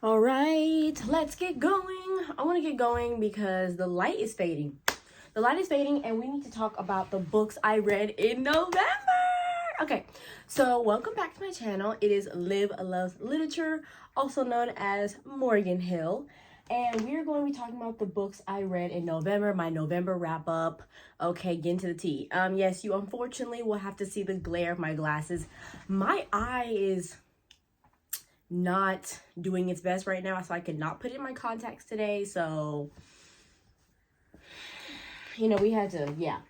All right, let's get going. I want to get going because the light is fading. The light is fading and we need to talk about the books I read in November. Okay, so welcome back to my channel. It is Liv Loves Literature, also known as Morgan Hill. And we are going to be talking about the books I read in November, my November wrap up. Okay, get into the tea. Yes, you unfortunately will have to see the glare of my glasses. My eye is not doing its best right now, so I could not put in my contacts today, so we had to, yeah.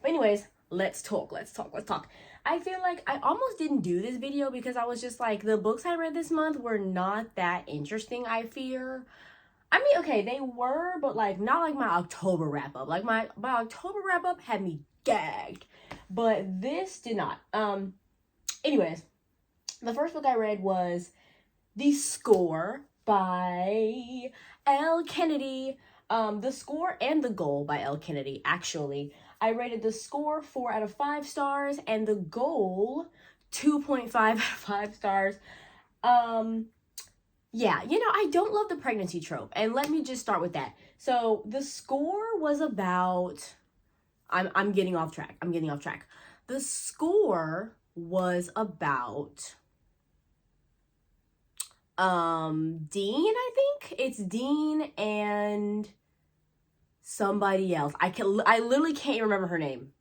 But anyways, let's talk. I feel like I almost didn't do this video because I was just like, the books I read this month were not that interesting, I fear. I mean, okay, they were, but like not like my October wrap up. Like my October wrap up had me gagged, but this did not. Anyways, the first book I read was The Score by Elle Kennedy. The Score and The Goal by Elle Kennedy, actually. I rated The Score 4 out of 5 stars and The Goal 2.5 out of 5 stars. Yeah, I don't love the pregnancy trope, and let me just start with that. So The Score was about, I'm getting off track. The Score was about Dean, I think. It's Dean and somebody else. I literally can't remember her name.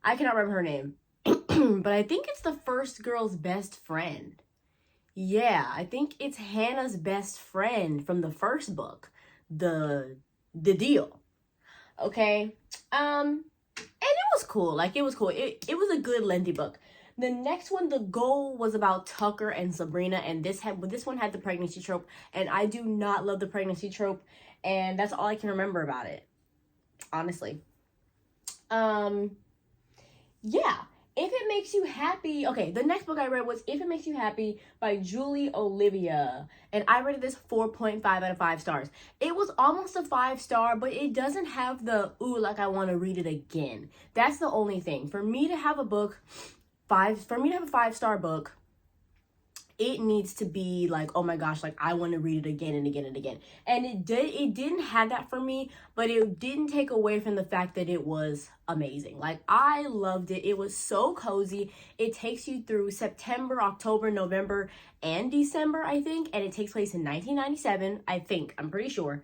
I cannot remember her name. But I think it's the first girl's best friend. Yeah, I think it's Hannah's best friend from the first book. The Deal. Okay. And it was cool. Like, it was cool. It was a good lengthy book. The next one, The Goal, was about Tucker and Sabrina, and this one had the pregnancy trope, and I do not love the pregnancy trope, and that's all I can remember about it, honestly. Yeah, If It Makes You Happy. Okay, the next book I read was If It Makes You Happy by Julie Olivia, and I rated this 4.5 out of 5 stars. It was almost a 5-star, but it doesn't have the, ooh, like I want to read it again. That's the only thing. For me to have a 5-star book, it needs to be like, oh my gosh, like I want to read it again and again and again. And it didn't have that for me, but it didn't take away from the fact that it was amazing. Like, I loved it. It was so cozy. It takes you through September, October, November, and December, I think. And it takes place in 1997, I think. I'm pretty sure.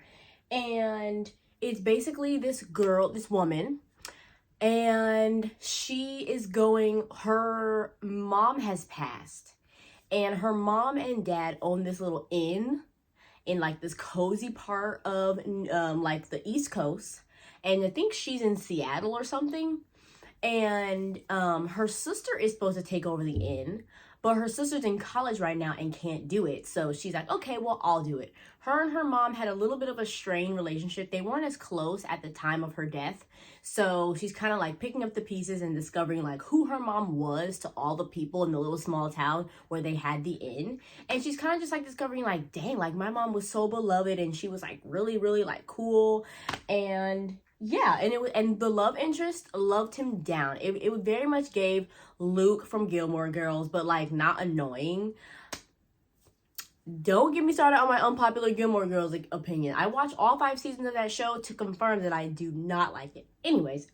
And it's basically this woman, and she is her mom has passed, and her mom and dad own this little inn in like this cozy part of like the East Coast, and I think she's in Seattle or something, and her sister is supposed to take over the inn, but her sister's in college right now and can't do it. So she's like, okay, well, I'll do it. Her and her mom had a little bit of a strained relationship. They weren't as close at the time of her death. So she's kind of like picking up the pieces and discovering like who her mom was to all the people in the little small town where they had the inn. And she's kind of just like discovering like, dang, like my mom was so beloved and she was like really, really like cool. And yeah, and the love interest loved him down. It very much gave Luke from Gilmore Girls, but like not annoying. Don't get me started on my unpopular Gilmore Girls opinion. I watched all 5 seasons of that show to confirm that I do not like it. Anyways,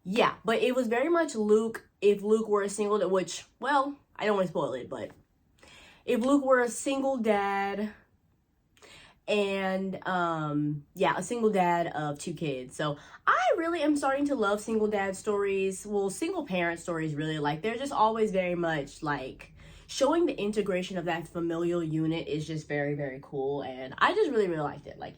yeah, but it was very much Luke. If Luke were a single, which, well, I don't want to spoil it, but if Luke were a single dad, and yeah, a single dad of 2 kids. So I really am starting to love single dad stories. Well, single parent stories, really. Like, they're just always very much like showing the integration of that familial unit is just very, very cool. And I just really, really liked it. Like,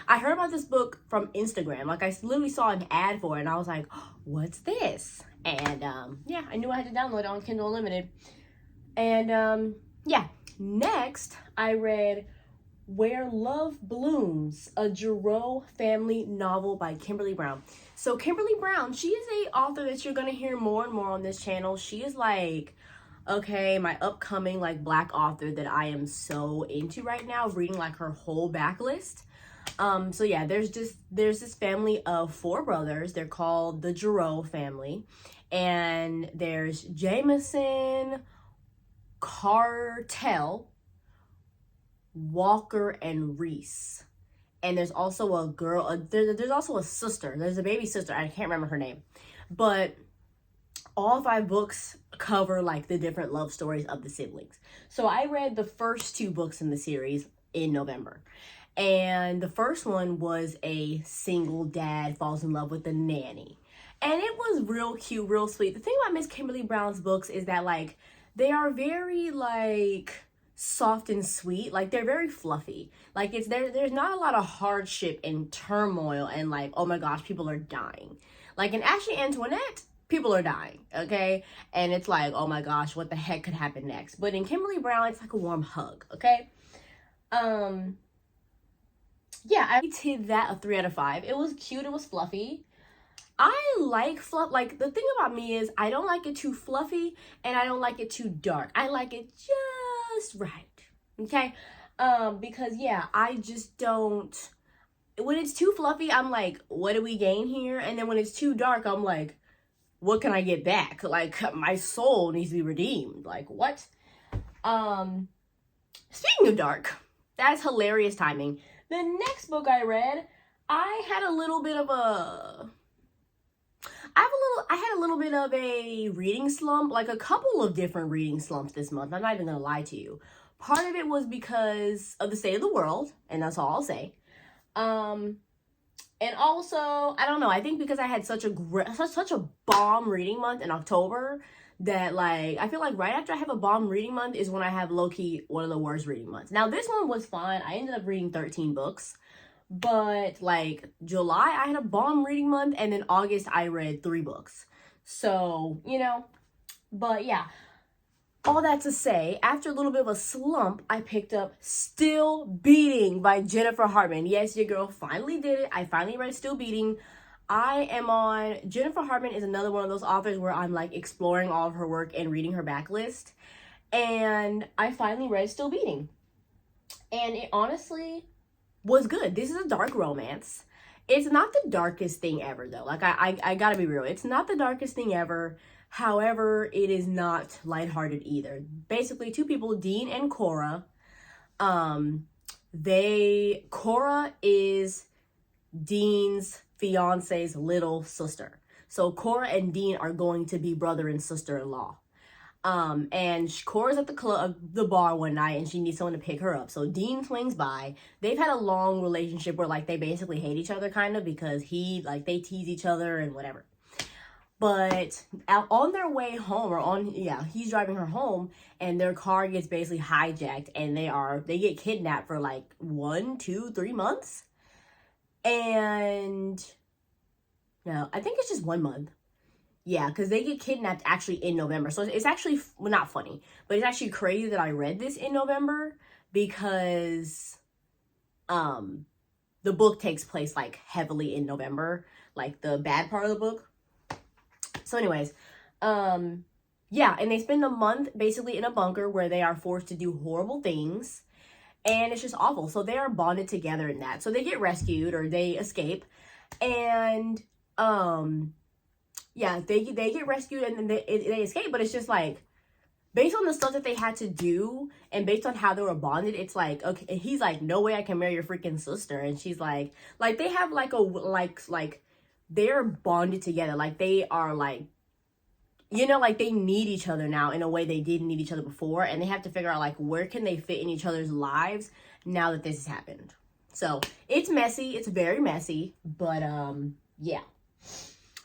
I heard about this book from Instagram. Like, I literally saw an ad for it and I was like, oh, what's this? And yeah, I knew I had to download it on Kindle Unlimited. And yeah, next I read Where Love Blooms, a Jareau Family novel by Kimberly Brown. So Kimberly Brown, she is a author that you're going to hear more and more on this channel. She is like, okay, my upcoming like Black author that I am so into right now, reading like her whole backlist. So yeah, there's this family of 4 brothers. They're called the Jareau family. And there's Jameson, Cartel, Walker, and Reese. And there's also a girl, there's also a sister. There's a baby sister. I can't remember her name. But all 5 books cover like the different love stories of the siblings. So I read the first 2 books in the series in November. And the first one was a single dad falls in love with a nanny. And it was real cute, real sweet. The thing about Miss Kimberly Brown's books is that like they are very like soft and sweet. Like they're very fluffy. Like there's not a lot of hardship and turmoil and like, oh my gosh, people are dying. Like in Ashley Antoinette, people are dying, okay? And it's like, oh my gosh, what the heck could happen next? But in Kimberly Brown, it's like a warm hug, okay? Yeah, I rated that a 3 out of 5. It was cute, it was fluffy. I like fluff. Like the thing about me is I don't like it too fluffy and I don't like it too dark. I like it just right, okay? Because yeah, I just don't, when it's too fluffy, I'm like, what do we gain here? And then when it's too dark, I'm like, what can I get back? Like my soul needs to be redeemed. Like what? Speaking of dark, that's hilarious timing. The next book I read, I had a little bit of a reading slump, like a couple of different reading slumps this month. I'm not even gonna lie to you. Part of it was because of the state of the world, and that's all I'll say. And also, I don't know, I think because I had such a bomb reading month in October that like, I feel like right after I have a bomb reading month is when I have low-key one of the worst reading months. Now this one was fine. I ended up reading 13 books, but like July I had a bomb reading month, and then August I read 3 books. So, you know, but yeah. All that to say, after a little bit of a slump, I picked up Still Beating by Jennifer Hartman. Yes, your girl finally did it. I finally read Still Beating. Jennifer Hartman is another one of those authors where I'm like exploring all of her work and reading her backlist. And I finally read Still Beating. And it honestly was good. This is a dark romance. It's not the darkest thing ever though. Like I gotta be real. It's not the darkest thing ever. However, it is not lighthearted either. Basically, 2 people, Dean and Cora. Cora is Dean's fiance's little sister. So Cora and Dean are going to be brother and sister-in-law. And Cora's at the bar one night and she needs someone to pick her up. So Dean swings by. They've had a long relationship where like they basically hate each other kind of because they tease each other and whatever. But on their way home, he's driving her home and their car gets basically hijacked and they get kidnapped for like 1, 2, 3 months. And no, I think it's just 1 month. Yeah, because they get kidnapped actually in November. So it's actually, well, not funny, but it's actually crazy that I read this in November because the book takes place like heavily in November, like the bad part of the book. So anyways, yeah, and they spend a month basically in a bunker where they are forced to do horrible things, and it's just awful. So they are bonded together in that. So they get rescued or they escape, and yeah, they get rescued and then they escape. But it's just like, based on the stuff that they had to do and based on how they were bonded, it's like, okay, and he's like, no way I can marry your freaking sister, and she's like they have like they're bonded together. Like they are like, you know, like they need each other now in a way they didn't need each other before. And they have to figure out like, where can they fit in each other's lives now that this has happened. So it's messy. It's very messy, but yeah,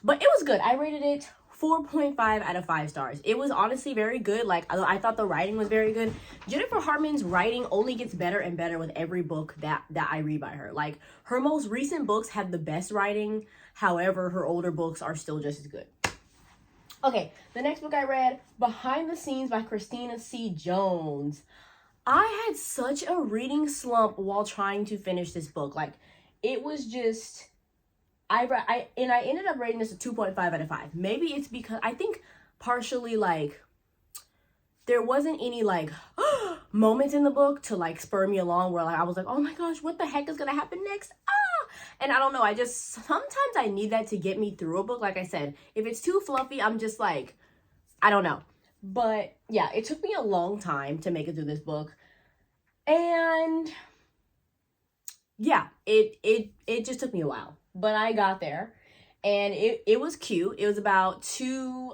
but it was good. I rated it 4.5 out of 5 stars. It was honestly very good. Like I thought the writing was very good. Jennifer Hartman's writing only gets better and better with every book that I read by her. Like her most recent books have the best writing. However, her older books are still just as good. Okay, the next book I read, Behind the Scenes by Christina C. Jones. I had such a reading slump while trying to finish this book. Like, it was just, I ended up rating this a 2.5 out of 5. Maybe it's because, I think partially, like, there wasn't any, like, moments in the book to, like, spur me along where, like, I was like, oh my gosh, what the heck is gonna happen next? And I don't know, sometimes I need that to get me through a book. Like I said, if it's too fluffy, I'm just like, I don't know. But yeah, it took me a long time to make it through this book. And yeah, it just took me a while. But I got there. And it was cute. It was about two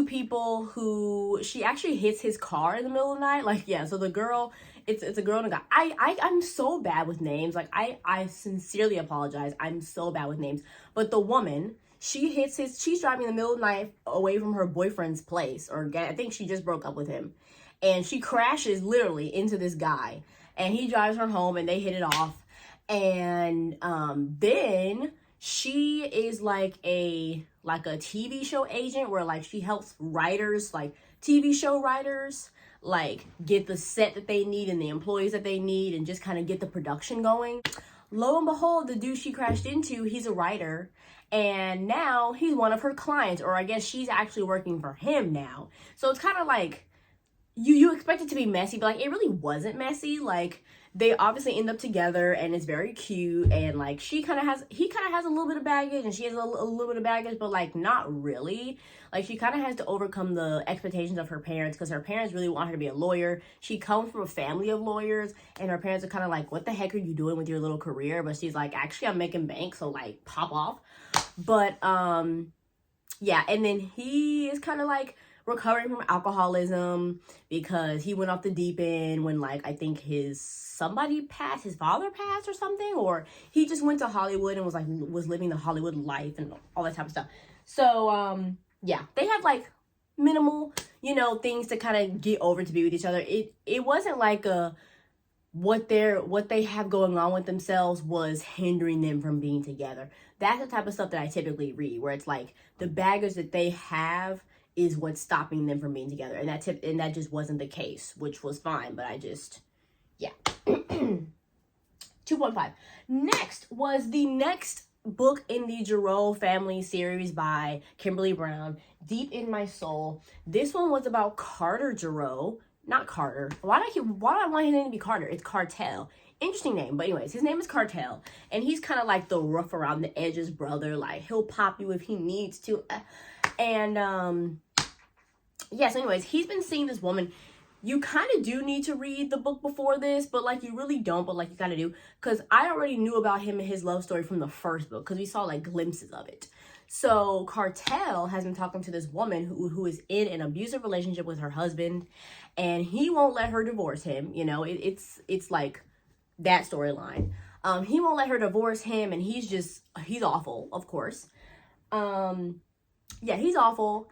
people who, she actually hits his car in the middle of the night. Like, yeah, so the girl, it's a girl and a guy. I'm so bad with names. Like, I sincerely apologize. I'm so bad with names. But the woman, she's driving in the middle of the night away from her boyfriend's place, or I think she just broke up with him. And she crashes literally into this guy. And he drives her home and they hit it off. And then she is like a TV show agent, where like she helps writers, like TV show writers, like get the set that they need and the employees that they need, and just kind of get the production going. Lo and behold, the dude she crashed into, he's a writer, and now he's one of her clients, or I guess she's actually working for him now. So it's kind of like, you expect it to be messy, but like it really wasn't messy. Like, they obviously end up together and it's very cute, and like he kind of has a little bit of baggage and she has a little bit of baggage, but like not really. Like, she kind of has to overcome the expectations of her parents, because her parents really want her to be a lawyer. She comes from a family of lawyers, and her parents are kind of like, what the heck are you doing with your little career? But she's like, actually, I'm making bank, so like pop off. But yeah, and then he is kind of like recovering from alcoholism, because he went off the deep end when, like, I think his father passed or something, or he just went to Hollywood and was living the Hollywood life and all that type of stuff. So yeah, they have like minimal, things to kind of get over to be with each other. It wasn't like what they have going on with themselves was hindering them from being together. That's the type of stuff that I typically read, where it's like the baggage that they have is what's stopping them from being together. And that just wasn't the case, which was fine, but yeah. 2.5. Next was the next book in the Jareau Family series by Kimberly Brown, Deep in My Soul. This one was about Carter Jareau. Not Carter. Why do I want his name to be Carter? It's Cartel. Interesting name. But anyways, his name is Cartel. And he's kind of like the rough around the edges brother. Like, he'll pop you if he needs to. And yes, anyways, he's been seeing this woman. You kind of do need to read the book before this, but like you really don't, but like you kind of do. Because I already knew about him and his love story from the first book, because we saw like glimpses of it. So Cartel has been talking to this woman who is in an abusive relationship with her husband, and he won't let her divorce him. It's like that storyline. He won't let her divorce him, and he's awful, of course. Yeah, he's awful.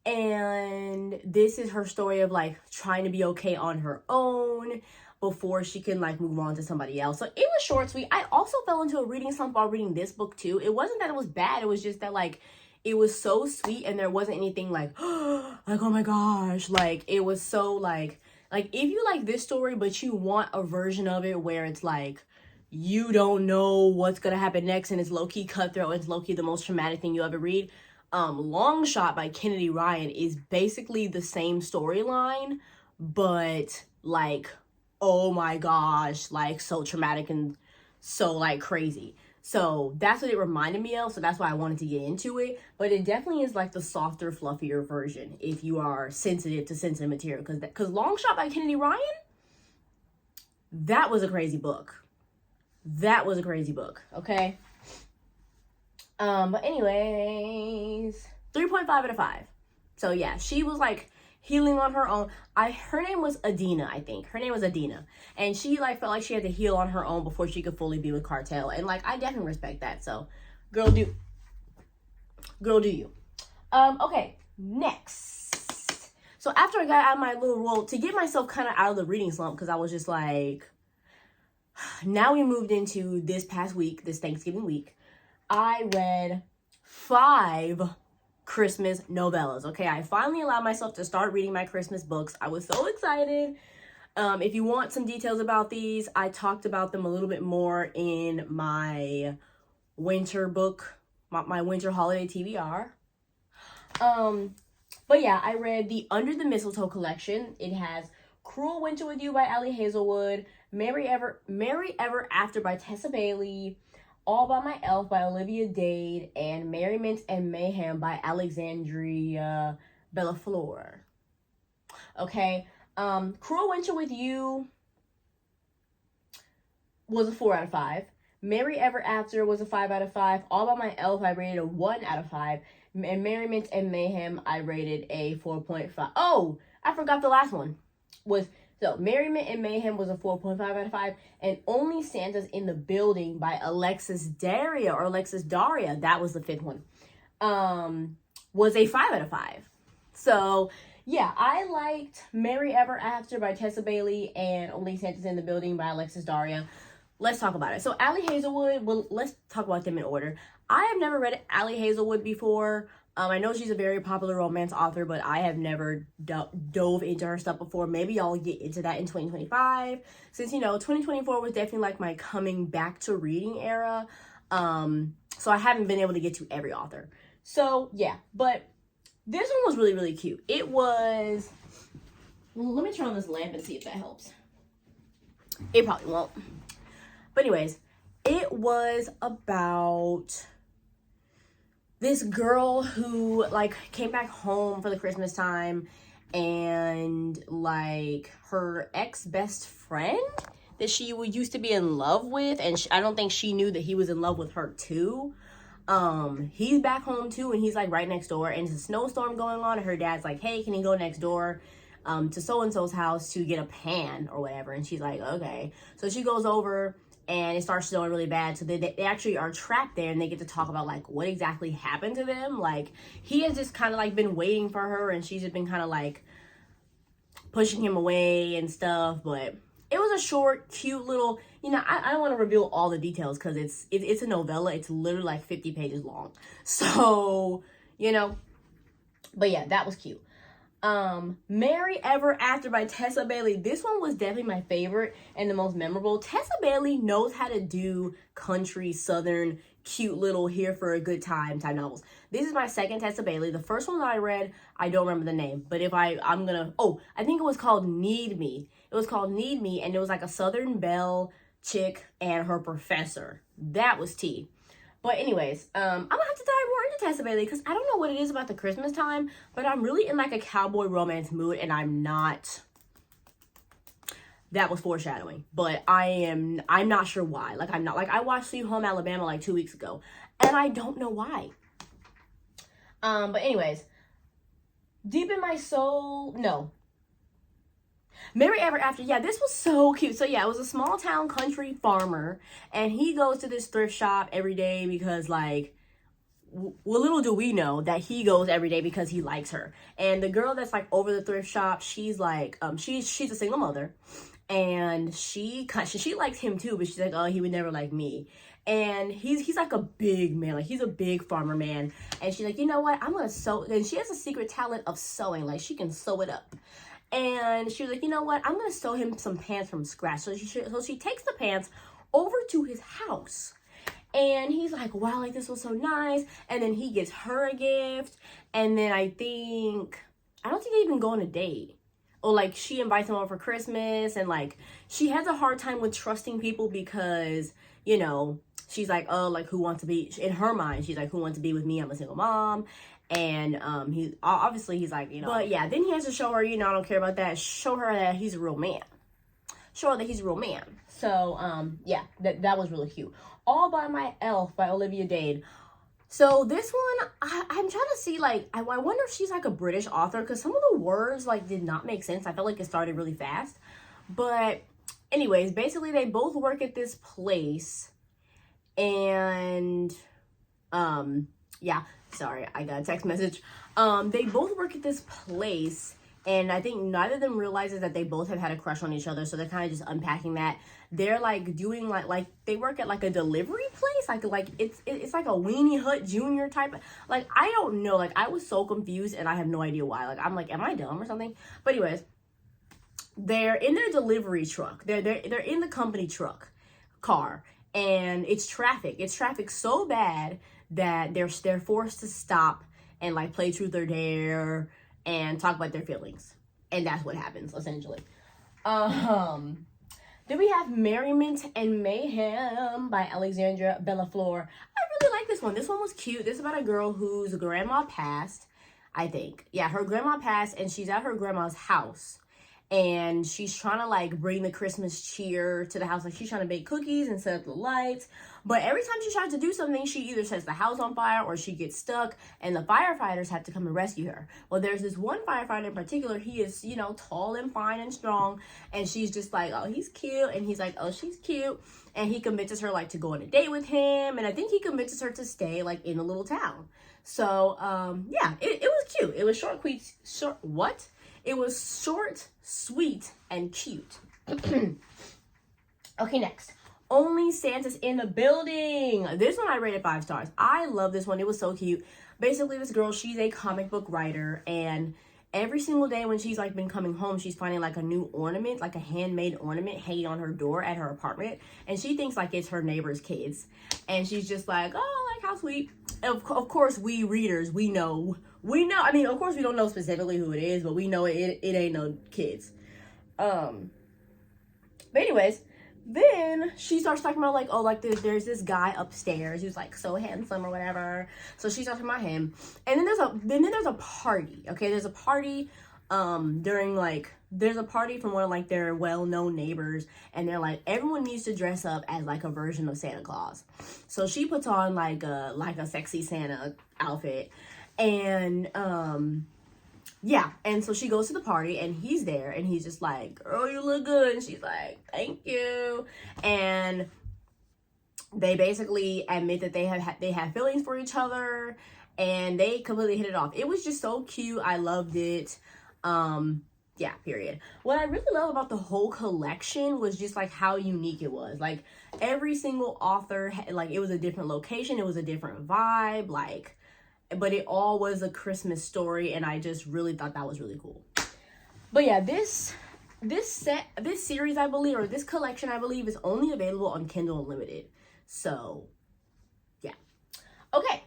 And this is her story of like trying to be okay on her own before she can like move on to somebody else. So it was short, sweet. I also fell into a reading slump while reading this book too. It wasn't that it was bad. It was just that like it was so sweet, and there wasn't anything like, like, oh my gosh. Like, it was so like if you like this story, but you want a version of it where it's like, you don't know what's going to happen next, and it's low-key cutthroat, and it's low-key the most traumatic thing you ever read. Long Shot by Kennedy Ryan is basically the same storyline, but like, oh my gosh, like so traumatic and so like crazy. So that's what it reminded me of, so that's why I wanted to get into it. But it definitely is like the softer, fluffier version if you are sensitive to sensitive material, because Long Shot by Kennedy Ryan, that was a crazy book. Okay? But anyways, 3.5 out of 5. So yeah, she was like healing on her own. Her name was Adina, I think. Her name was Adina. And she like felt like she had to heal on her own before she could fully be with Cartel. And like, I definitely respect that. So girl, do you. Okay, next. So after I got out of my little role to get myself kind of out of the reading slump, because I was just like, now we moved into this past week, this Thanksgiving week, I read 5 Christmas novellas. Okay, I finally allowed myself to start reading my Christmas books. I was so excited. If you want some details about these, I talked about them a little bit more in my winter book, my winter holiday TBR. But yeah, I read the Under the Mistletoe collection. It has Cruel Winter with You by Hazelwood, Merry Ever After by Tessa Bailey, All by Myself by Olivia Dade, and Merriment and Mayhem by Alexandria Bellafleur. Okay, Cruel Winter with You was a 4 out of 5. Merry Ever After was a 5 out of 5. All by Myself, I rated a 1 out of 5. And Merriment and Mayhem, I rated a 4.5. Oh, I forgot the last one. So Merriment and Mayhem was a 4.5 out of 5. And Only Santa's in the Building by Alexis Daria, that was the 5th one, was a 5 out of 5. So yeah, I liked Merry Ever After by Tessa Bailey and Only Santa's in the Building by Alexis Daria. Let's talk about it. So Allie Hazelwood, well, let's talk about them in order. I have never read Allie Hazelwood before. I know she's a very popular romance author, but I have never dove into her stuff before. Maybe I'll get into that in 2025. Since, 2024 was definitely like my coming back to reading era. So I haven't been able to get to every author. So yeah, but this one was really, really cute. It was, well, let me turn on this lamp and see if that helps. It probably won't. But anyways, it was about this girl who like came back home for the Christmas time, and like her ex-best friend that she used to be in love with, and I don't think she knew that he was in love with her too. He's back home too, and he's like right next door, and there's a snowstorm going on, and her dad's like, hey, can you go next door to so-and-so's house to get a pan or whatever? And she's like, okay. So she goes over, and it starts snowing really bad. So they actually are trapped there, and they get to talk about like what exactly happened to them. Like he has just kind of like been waiting for her, and she's just been kind of like pushing him away and stuff. But it was a short, cute little, I don't want to reveal all the details because it's a novella. It's literally like 50 pages long. So, but yeah, that was cute. Merry Ever After by Tessa Bailey. This one was definitely my favorite and the most memorable. Tessa Bailey knows how to do country, southern, cute little here for a good time type novels. This is my second Tessa Bailey. The first one that I read, I don't remember the name, but I think it was called Need Me. It was called Need Me, and it was like a Southern Belle chick and her professor. That was tea. But anyways, I'm gonna have to dive more into Tessa Bailey because I don't know what it is about the Christmas time, but I'm really in like a cowboy romance mood, and I'm not. That was foreshadowing, but I'm not sure why. Like I'm not, like I watched Sweet Home Alabama like 2 weeks ago, and I don't know why. But anyways, Deep in My Soul, no. Merry Ever After, yeah, this was so cute. So yeah, it was a small town country farmer, and he goes to this thrift shop every day because like, well, little do we know that he goes every day because he likes her. And the girl that's like over the thrift shop, she's like, she's a single mother, and she likes him too, but she's like, oh, he would never like me. And he's like a big man, like he's a big farmer man. And she's like, you know what, I'm gonna sew. And she has a secret talent of sewing, like she can sew it up. And she was like, you know what, I'm gonna sew him some pants from scratch. So she takes the pants over to his house, and he's like, wow, like this was so nice. And then he gets her a gift, and then I don't think they even go on a date. Or like she invites him over for Christmas, and like she has a hard time with trusting people because, she's like, oh, like who wants to be, in her mind, she's like, who wants to be with me? I'm a single mom. And he's like, but yeah, then he has to show her, I don't care about that. Show her that he's a real man. Show her that he's a real man. So, yeah, that was really cute. All by Myself by Olivia Dade. So this one, I'm trying to see, like, I wonder if she's like a British author, because some of the words like did not make sense. I felt like it started really fast. But anyways, basically they both work at this place, and yeah, sorry, I got a text message. They both work at this place, and I think neither of them realizes that they both have had a crush on each other, so they're kind of just unpacking that. They're like doing like they work at like a delivery place, like it's like a Weenie Hut Junior type. Like I don't know, like I was so confused, and I have no idea why. Like I'm like, am I dumb or something? But anyways, they're in their delivery truck. They're in the company car, and it's traffic. It's traffic so bad that they're forced to stop and like play truth or dare and talk about their feelings, and that's what happens essentially. Then we have Merriment and Mayhem by Alexandra Bellafleur. I really like this one. This one was cute. This is about a girl whose grandma passed, I think. Yeah, her grandma passed, and she's at her grandma's house. And she's trying to, like, bring the Christmas cheer to the house. Like, she's trying to bake cookies and set up the lights. But every time she tries to do something, she either sets the house on fire or she gets stuck. And the firefighters have to come and rescue her. Well, there's this one firefighter in particular. He is, you know, tall and fine and strong. And she's just like, oh, he's cute. And he's like, oh, she's cute. And he convinces her, like, to go on a date with him. And I think he convinces her to stay, like, in a little town. So, yeah, it was cute. It was It was short, sweet, and cute. Okay, next. Only Santa's in the Building. This one I rated 5 stars. I love this one. It was so cute. Basically, this girl, she's a comic book writer, and every single day when she's, like, been coming home, she's finding, like, a new ornament, like a handmade ornament hanging on her door at her apartment, and she thinks, like, it's her neighbor's kids, and she's just like, oh, like, how sweet. Of course, we readers, we know, I mean, of course, we don't know specifically who it is, but we know it ain't no kids. But anyways, then she starts talking about, like, oh, like, there's this guy upstairs who's, like, so handsome or whatever. So she starts talking about him. And then there's a party, okay? There's a party, there's a party from one of, like, their well-known neighbors. And they're like, everyone needs to dress up as, like, a version of Santa Claus. So she puts on, like a sexy Santa outfit. And, yeah, and so she goes to the party, and he's there, and he's just like, girl, you look good, and she's like, thank you, and they basically admit that they have feelings for each other, and they completely hit it off. It was just so cute. I loved it. Yeah, period. What I really love about the whole collection was just, like, how unique it was. Like, every single author, like, it was a different location, it was a different vibe, like, but it all was a Christmas story, and I just really thought that was really cool. But yeah, this series, I believe, or this collection, I believe, is only available on Kindle Unlimited. So, yeah. Okay,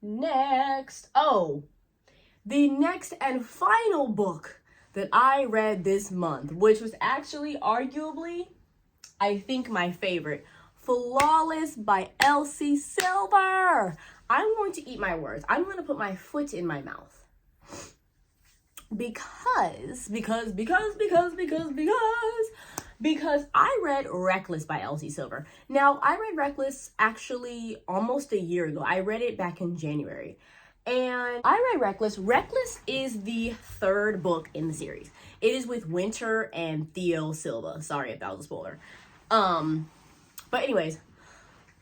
next. Oh, the next and final book that I read this month, which was actually arguably, I think, my favorite, Flawless by Elle Silver. I'm going to eat my words. I'm going to put my foot in my mouth. Because I read Reckless by Elle Silver. Now, I read Reckless actually almost a year ago. I read it back in January. And I read Reckless. Reckless is the 3rd book in the series. It is with Winter and Theo Silva. Sorry if that was a spoiler. But anyways,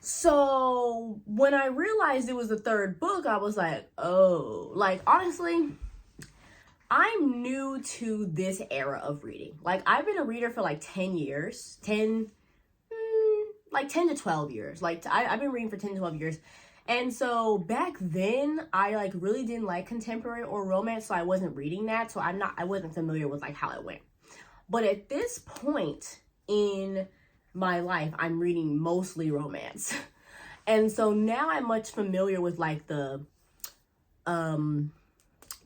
so when I realized it was the 3rd book, I was like, oh, like, honestly, I'm new to this era of reading. Like, I've been a reader for like 10 years, 10 to 12 years. Like, I've been reading for 10 to 12 years. And so back then, I, like, really didn't like contemporary or romance, so I wasn't reading that. So I wasn't familiar with, like, how it went. But at this point in my life, I'm reading mostly romance. And so now I'm much familiar with, like, the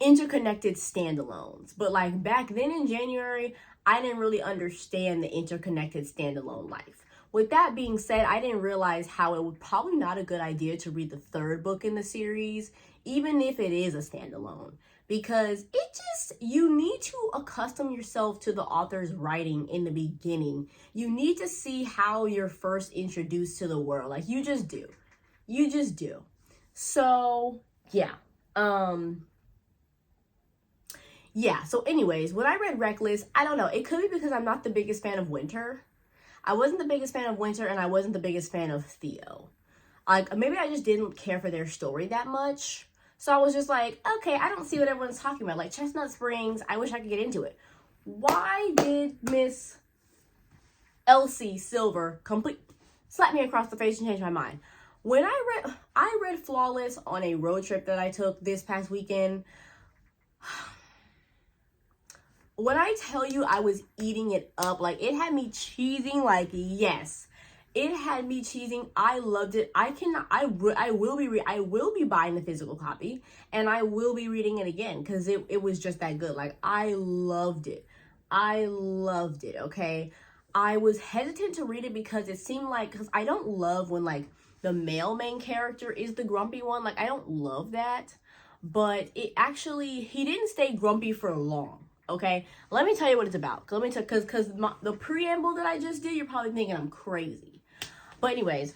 interconnected standalones. But, like, back then in January, I didn't really understand the interconnected standalone life. With that being said, I didn't realize how it was probably not a good idea to read the 3rd book in the series, even if it is a standalone. Because you need to accustom yourself to the author's writing in the beginning. You need to see how you're first introduced to the world. Like, you just do. So, yeah. Yeah, so anyways, when I read Reckless, I don't know. It could be because I'm not the biggest fan of Winter. I wasn't the biggest fan of Winter, and I wasn't the biggest fan of Theo. Like, maybe I just didn't care for their story that much. So I was just like, okay, I don't see what everyone's talking about. Like, Chestnut Springs, I wish I could get into it. Why did Miss Elle Silver slap me across the face and change my mind? When I read Flawless on a road trip that I took this past weekend. When I tell you I was eating it up, like, it had me cheesing, like, yes. It had me cheesing. I loved it. I will be buying the physical copy, and I will be reading it again because it was just that good. Like, I loved it. Okay? I was hesitant to read it because it seemed like, because I don't love when like the male main character is the grumpy one. Like, I don't love that. But it actually, he didn't stay grumpy for long. Okay, let me tell you what it's about. Let me tell, because the preamble that I just did, you're probably thinking I'm crazy. But anyways,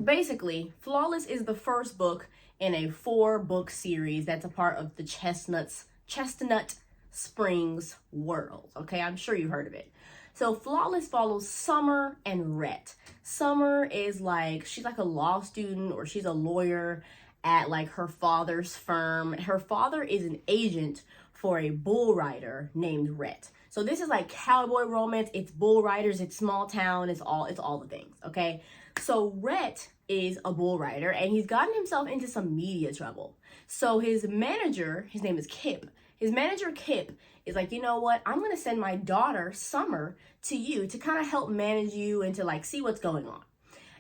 basically, Flawless is the first book in a 4-book series that's a part of the Chestnut Springs world. Okay, I'm sure you've heard of it. So Flawless follows Summer and Rhett. Summer is like, she's like a law student, or she's a lawyer at like her father's firm. Her father is an agent for a bull rider named Rhett. So this is like cowboy romance. It's bull riders, it's small town, it's all the things, okay? So Rhett is a bull rider, and he's gotten himself into some media trouble. So his manager, his name is Kip. His manager, Kip, is like, you know what? I'm going to send my daughter, Summer, to you to kind of help manage you and to like see what's going on.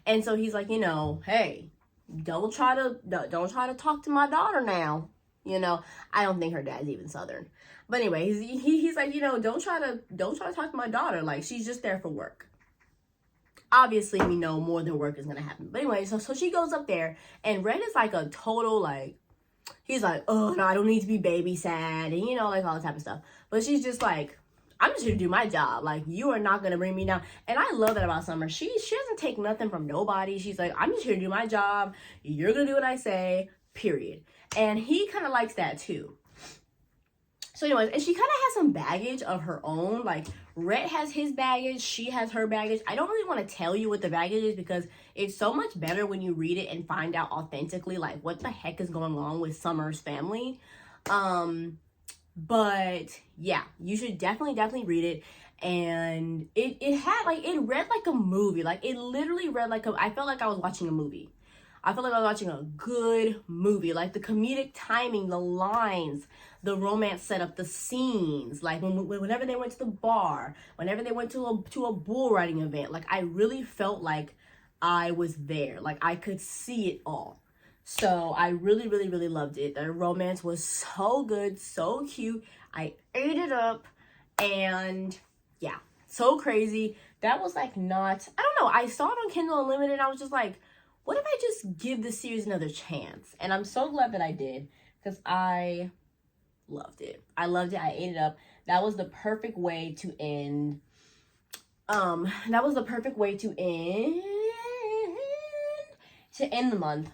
And so he's like, you know, hey, don't try to talk to my daughter now. You know, I don't think her dad's even Southern. But anyway, he's like, you know, don't try to talk to my daughter. Like, she's just there for work. Obviously, we know more than work is going to happen. But anyway, so she goes up there, and Red is like a total, like, he's like, oh, no, I don't need to be babysat, and, you know, like, all that type of stuff. But she's just like, I'm just here to do my job. Like, you are not going to bring me down. And I love that about Summer. She doesn't take nothing from nobody. She's like, I'm just here to do my job. You're going to do what I say, period. And he kind of likes that, too. So anyways, and she kind of has some baggage of her own. Like, Rhett has his baggage, she has her baggage. I don't really want to tell you what the baggage is, because it's so much better when you read it and find out authentically, like, what the heck is going on with Summer's family. But yeah, you should definitely read it. And it read like a movie. Like, it literally read like I felt like I was watching a movie. I felt like I was watching a good movie. Like, the comedic timing, the lines, the romance setup, the scenes. Like, whenever they went to the bar, whenever they went to a bull riding event. Like, I really felt like I was there. Like, I could see it all. So, I really loved it. The romance was so good, so cute. I ate it up. And, yeah, so crazy. That was, like, not... I don't know. I saw it on Kindle Unlimited, and I was just like, what if I just give this series another chance? And I'm so glad that I did, because I loved it. I loved it. I ate it up. That was the perfect way to end. That was the perfect way to end the month.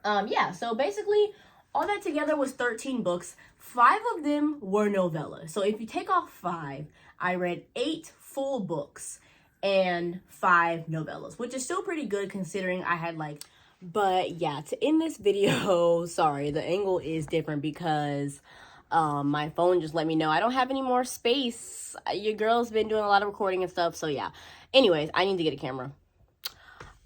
Yeah, so basically all that together was 13 books. 5 of them were novellas. So if you take off 5, I read 8 full books and 5 novellas, which is still pretty good considering I had like... But yeah, to end this video, sorry, the angle is different because my phone just let me know I don't have any more space. Your girl's been doing a lot of recording and stuff, so yeah. Anyways, I need to get a camera.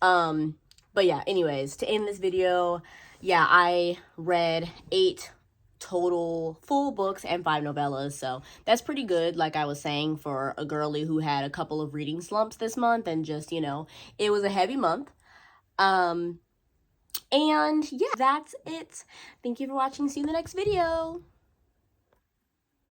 But yeah, anyways, to end this video, yeah, I read 8 total full books and 5 novellas, so that's pretty good, like I was saying, for a girly who had a couple of reading slumps this month, and just, you know, it was a heavy month. And yeah, that's it. Thank you for watching. See you in the next video.